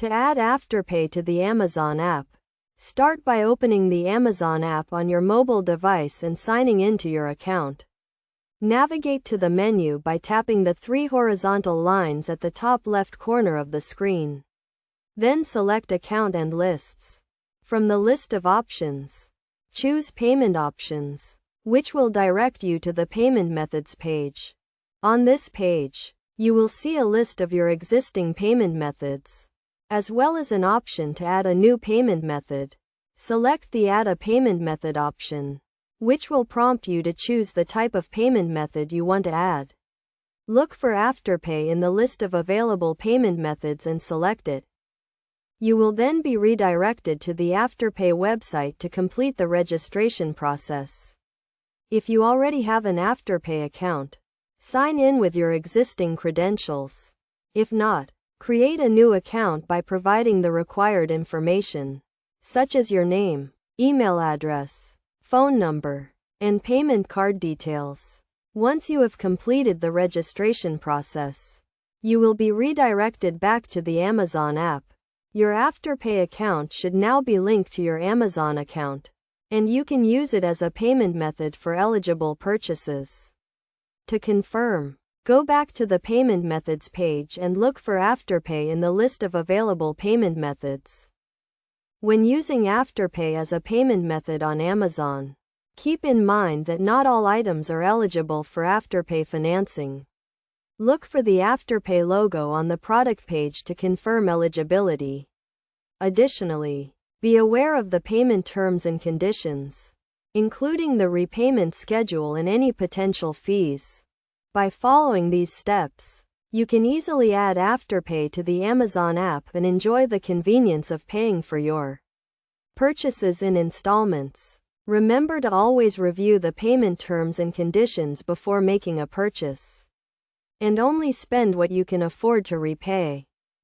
To add Afterpay to the Amazon app, start by opening the Amazon app on your mobile device and signing into your account. Navigate to the menu by tapping the three horizontal lines at the top left corner of the screen. Then select Account and Lists. From the list of options, choose Payment Options, which will direct you to the Payment Methods page. On this page, you will see a list of your existing payment methods, as well as an option to add a new payment method. Select the Add a Payment Method option, which will prompt you to choose the type of payment method you want to add. Look for Afterpay in the list of available payment methods and select it. You will then be redirected to the Afterpay website to complete the registration process. If you already have an Afterpay account, sign in with your existing credentials. If not, create a new account by providing the required information, such as your name, email address, phone number, and payment card details. Once you have completed the registration process, you will be redirected back to the Amazon app. Your Afterpay account should now be linked to your Amazon account, and you can use it as a payment method for eligible purchases. To confirm, go back to the Payment Methods page and look for Afterpay in the list of available payment methods. When using Afterpay as a payment method on Amazon, keep in mind that not all items are eligible for Afterpay financing. Look for the Afterpay logo on the product page to confirm eligibility. Additionally, be aware of the payment terms and conditions, including the repayment schedule and any potential fees. By following these steps, you can easily add Afterpay to the Amazon app and enjoy the convenience of paying for your purchases in installments. Remember to always review the payment terms and conditions before making a purchase, and only spend what you can afford to repay.